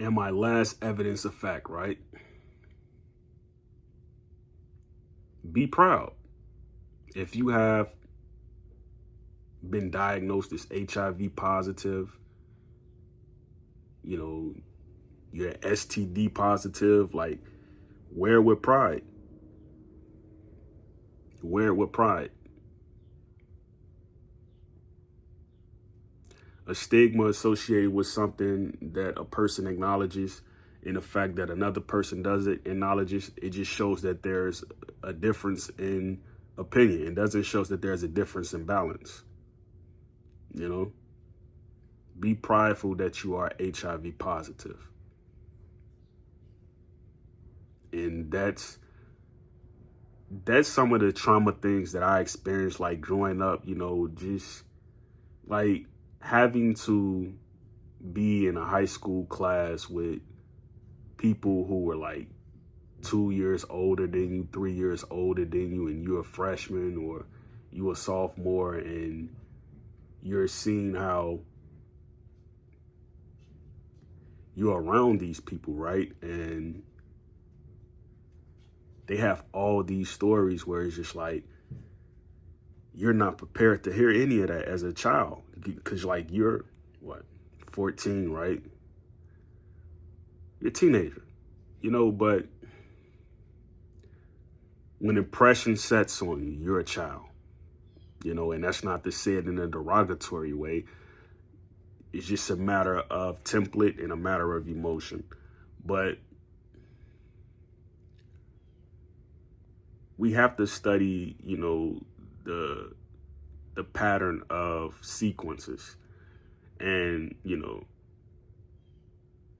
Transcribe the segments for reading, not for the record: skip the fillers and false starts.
And my last evidence of fact, right? Be proud. If you have been diagnosed as HIV positive, you know, you're STD positive, like, wear it with pride. Wear it with pride. A stigma associated with something that a person acknowledges, and the fact that another person doesn't acknowledge it just shows that there's a difference in opinion. It doesn't show that there's a difference in balance. You know, be prideful that you are HIV positive. And that's some of the trauma things that I experienced, like growing up, you know, just like having to be in a high school class with people who were like 2 years older than you, 3 years older than you, and you're a freshman or you're a sophomore, and you're seeing how you're around these people, right? And they have all these stories where it's just like, you're not prepared to hear any of that as a child, because like you're, what, 14, right? You're a teenager, you know, but when impression sets on you, you're a child, you know, and that's not to say it in a derogatory way. It's just a matter of template and a matter of emotion. But we have to study, you know, the pattern of sequences. And, you know,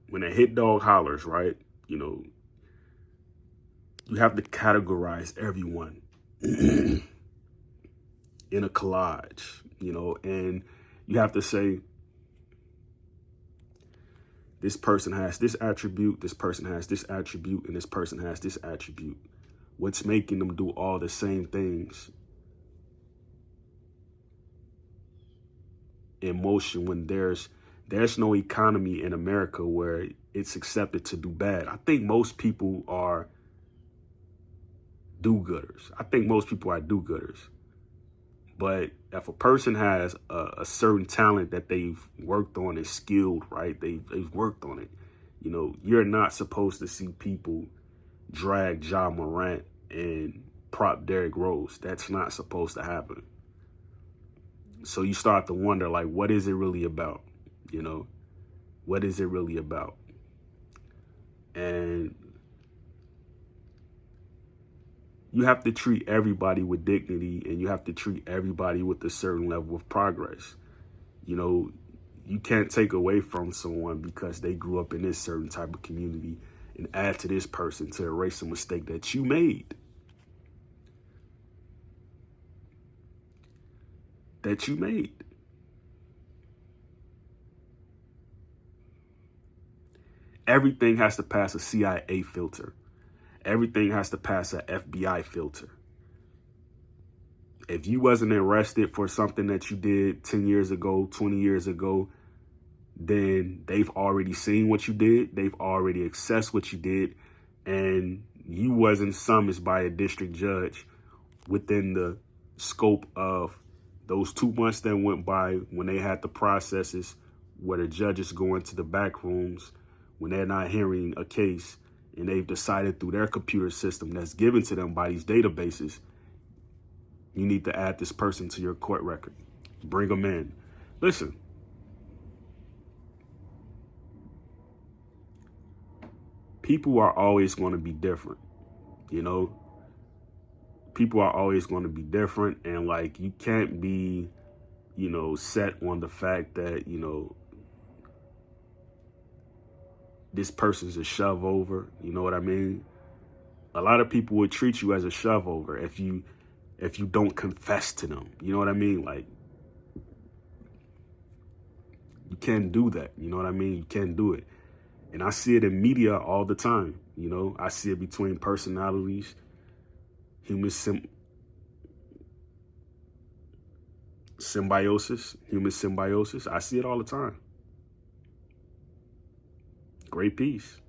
when a hit dog hollers, right, you know, you have to categorize everyone in a collage, you know, and you have to say, this person has this attribute, this person has this attribute, and this person has this attribute. What's making them do all the same things in motion when there's no economy in America where it's accepted to do bad? I think most people are do-gooders. But if a person has a certain talent that they've worked on, is skilled, right? They've worked on it. You know, you're not supposed to see people drag Ja Morant and prop Derrick Rose. That's not supposed to happen. So you start to wonder, like, what is it really about? You know, what is it really about? And you have to treat everybody with dignity, and you have to treat everybody with a certain level of progress. You know, you can't take away from someone because they grew up in this certain type of community and add to this person to erase a mistake that you made. Everything has to pass a CIA filter. Everything has to pass an FBI filter. If you wasn't arrested for something that you did 10 years ago, 20 years ago, then they've already seen what you did. They've already assessed what you did. And you wasn't summoned by a district judge within the scope of those 2 months that went by when they had the processes where the judges go into the back rooms when they're not hearing a case, and they've decided through their computer system that's given to them by these databases, you need to add this person to your court record. Bring them in. Listen, people are always going to be different, you know? People are always going to be different, and like, you can't be, you know, set on the fact that, you know, this person's a shove over. You know what I mean? A lot of people would treat you as a shove over if you don't confess to them. You know what I mean? Like, you can't do that. You know what I mean? You can't do it. And I see it in media all the time. You know, I see it between personalities, human symbiosis. I see it all the time. Great peace.